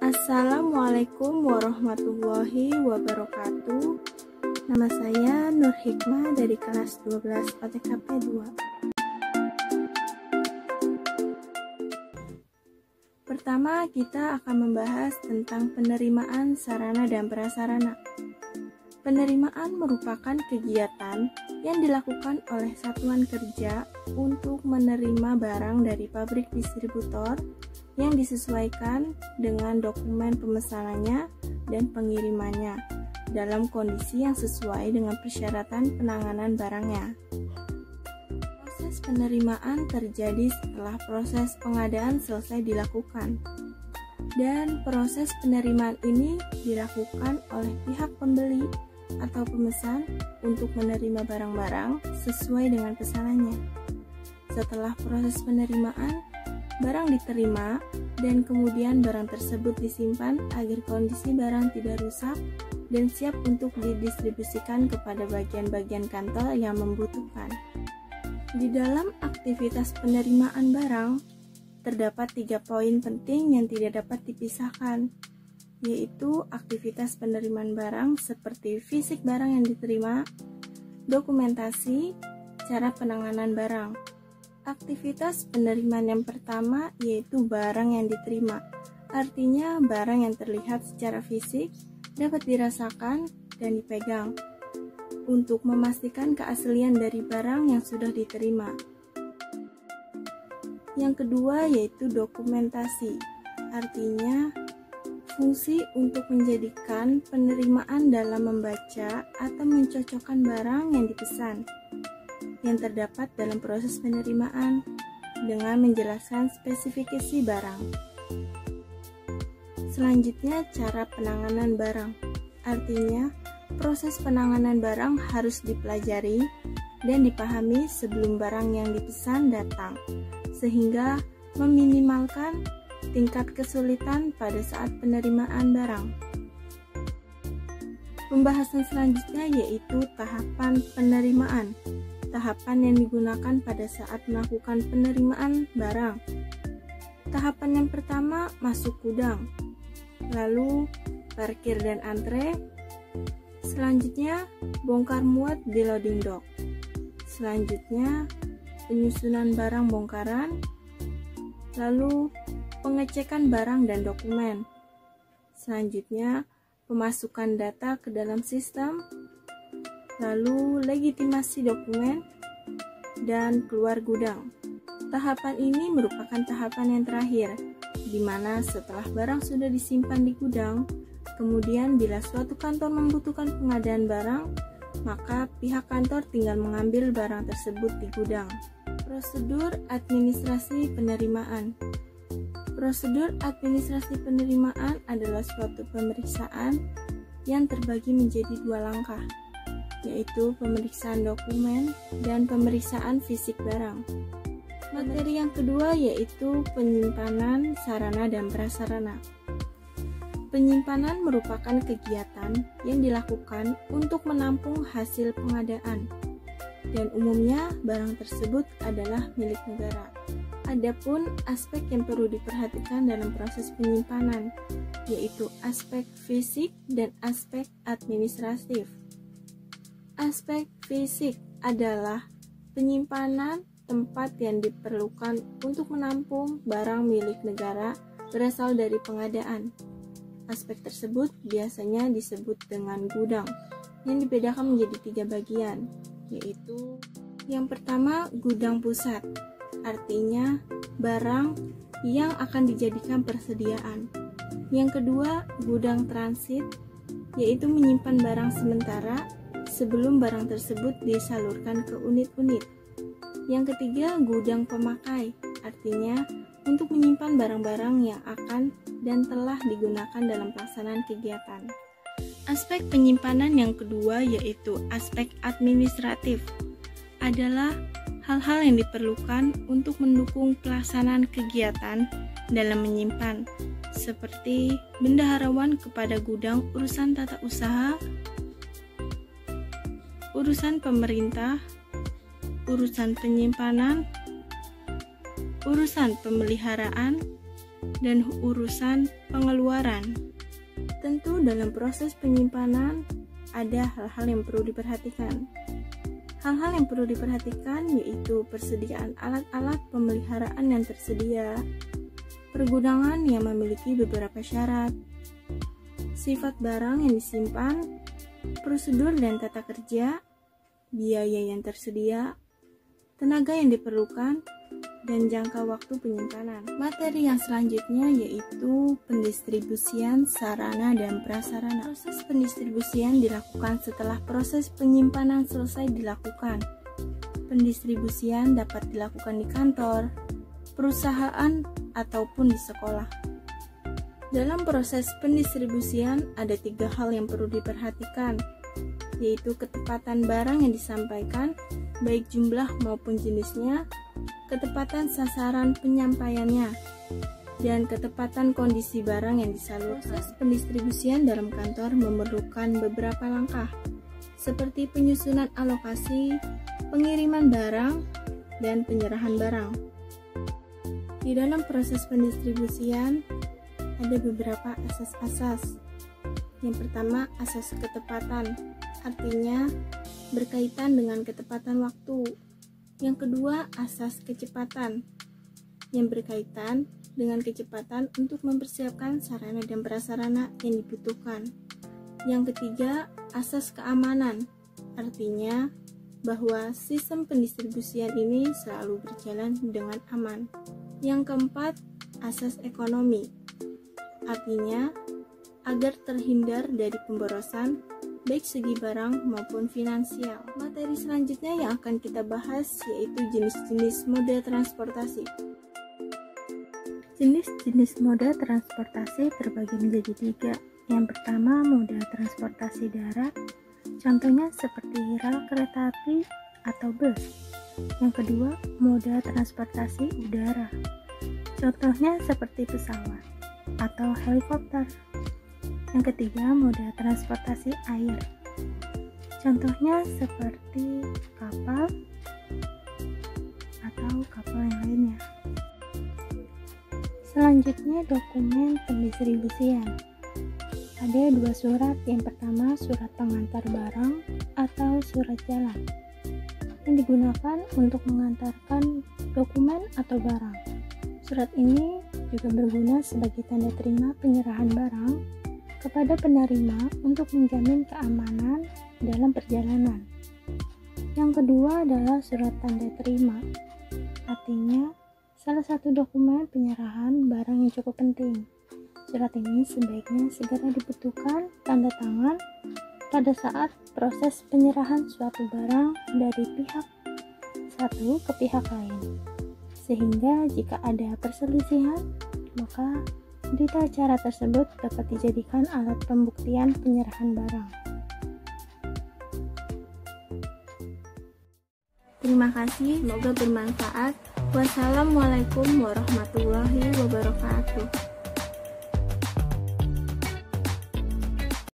Assalamualaikum warahmatullahi wabarakatuh. Nama saya Nur Hikmah dari kelas 12 OTKP 2. Pertama, kita akan membahas tentang penerimaan sarana dan prasarana. Penerimaan merupakan kegiatan yang dilakukan oleh satuan kerja untuk menerima barang dari pabrik distributor yang disesuaikan dengan dokumen pemesanannya dan pengirimannya dalam kondisi yang sesuai dengan persyaratan penanganan barangnya. Proses penerimaan terjadi setelah proses pengadaan selesai dilakukan, dan proses penerimaan ini dilakukan oleh pihak pembeli atau pemesan untuk menerima barang-barang sesuai dengan pesanannya. Setelah proses penerimaan, barang diterima dan kemudian barang tersebut disimpan agar kondisi barang tidak rusak dan siap untuk didistribusikan kepada bagian-bagian kantor yang membutuhkan. Di dalam aktivitas penerimaan barang, terdapat 3 poin penting yang tidak dapat dipisahkan, yaitu aktivitas penerimaan barang seperti fisik barang yang diterima, dokumentasi, cara penanganan barang. Aktivitas penerimaan yang pertama yaitu barang yang diterima, artinya barang yang terlihat secara fisik dapat dirasakan dan dipegang untuk memastikan keaslian dari barang yang sudah diterima. Yang kedua yaitu dokumentasi, artinya fungsi untuk menjadikan penerimaan dalam membaca atau mencocokkan barang yang dipesan yang terdapat dalam proses penerimaan dengan menjelaskan spesifikasi barang. Selanjutnya, cara penanganan barang. Artinya, proses penanganan barang harus dipelajari dan dipahami sebelum barang yang dipesan datang, sehingga meminimalkan tingkat kesulitan pada saat penerimaan barang. Pembahasan selanjutnya yaitu tahapan penerimaan. Tahapan yang digunakan pada saat melakukan penerimaan barang. Tahapan yang pertama, masuk gudang, lalu parkir dan antre, selanjutnya bongkar muat di loading dock, selanjutnya penyusunan barang bongkaran, lalu pengecekan barang dan dokumen, selanjutnya pemasukan data ke dalam sistem, lalu legitimasi dokumen, dan keluar gudang. Tahapan ini merupakan tahapan yang terakhir, di mana setelah barang sudah disimpan di gudang, kemudian bila suatu kantor membutuhkan pengadaan barang, maka pihak kantor tinggal mengambil barang tersebut di gudang. Prosedur administrasi penerimaan. Prosedur administrasi penerimaan adalah suatu pemeriksaan yang terbagi menjadi 2 langkah, yaitu pemeriksaan dokumen dan pemeriksaan fisik barang. Materi yang kedua yaitu penyimpanan sarana dan prasarana. Penyimpanan merupakan kegiatan yang dilakukan untuk menampung hasil pengadaan, dan umumnya barang tersebut adalah milik negara. Adapun aspek yang perlu diperhatikan dalam proses penyimpanan, yaitu aspek fisik dan aspek administratif. Aspek fisik adalah penyimpanan tempat yang diperlukan untuk menampung barang milik negara berasal dari pengadaan. Aspek tersebut biasanya disebut dengan gudang, yang dibedakan menjadi 3 bagian, yaitu yang pertama gudang pusat, artinya barang yang akan dijadikan persediaan. Yang kedua gudang transit, yaitu menyimpan barang sementara sebelum barang tersebut disalurkan ke unit-unit. Yang ketiga, gudang pemakai, artinya untuk menyimpan barang-barang yang akan dan telah digunakan dalam pelaksanaan kegiatan. Aspek penyimpanan yang kedua yaitu aspek administratif, adalah hal-hal yang diperlukan untuk mendukung pelaksanaan kegiatan dalam menyimpan, seperti bendaharawan kepada gudang urusan tata usaha, urusan pemerintah, urusan penyimpanan, urusan pemeliharaan, dan urusan pengeluaran. Tentu dalam proses penyimpanan ada hal-hal yang perlu diperhatikan. Hal-hal yang perlu diperhatikan yaitu persediaan alat-alat pemeliharaan yang tersedia, pergudangan yang memiliki beberapa syarat, sifat barang yang disimpan, prosedur dan tata kerja, biaya yang tersedia, tenaga yang diperlukan, dan jangka waktu penyimpanan. Materi yang selanjutnya yaitu pendistribusian sarana dan prasarana. Proses pendistribusian dilakukan setelah proses penyimpanan selesai dilakukan. Pendistribusian dapat dilakukan di kantor, perusahaan, ataupun di sekolah. Dalam proses pendistribusian ada 3 hal yang perlu diperhatikan, yaitu ketepatan barang yang disampaikan, baik jumlah maupun jenisnya, ketepatan sasaran penyampaiannya, dan ketepatan kondisi barang yang disalurkan. Proses pendistribusian dalam kantor memerlukan beberapa langkah, seperti penyusunan alokasi, pengiriman barang, dan penyerahan barang. Di dalam proses pendistribusian ada beberapa asas-asas. Yang pertama, asas ketepatan, artinya berkaitan dengan ketepatan waktu. Yang kedua, asas kecepatan, yang berkaitan dengan kecepatan untuk mempersiapkan sarana dan prasarana yang dibutuhkan. Yang ketiga, asas keamanan, artinya bahwa sistem pendistribusian ini selalu berjalan dengan aman. Yang keempat, asas ekonomi, artinya agar terhindar dari pemborosan, baik segi barang maupun finansial. Materi selanjutnya yang akan kita bahas yaitu jenis-jenis moda transportasi. Jenis-jenis moda transportasi terbagi menjadi 3. Yang pertama, moda transportasi darat, contohnya seperti rel kereta api atau bus. Yang kedua, moda transportasi udara, contohnya seperti pesawat atau helikopter. Yang ketiga, moda transportasi air, contohnya seperti kapal atau kapal yang lainnya. Selanjutnya, dokumen pendistribusian. Ada 2 surat. Yang pertama, surat pengantar barang atau surat jalan, yang digunakan untuk mengantarkan dokumen atau barang. Surat ini juga berguna sebagai tanda terima penyerahan barang kepada penerima untuk menjamin keamanan dalam perjalanan. Yang kedua adalah surat tanda terima, artinya salah satu dokumen penyerahan barang yang cukup penting. Surat ini sebaiknya segera dibutuhkan tanda tangan pada saat proses penyerahan suatu barang dari pihak satu ke pihak lain, sehingga jika ada perselisihan, maka berita acara tersebut dapat dijadikan alat pembuktian penyerahan barang. Terima kasih, semoga bermanfaat. Wassalamualaikum warahmatullahi wabarakatuh.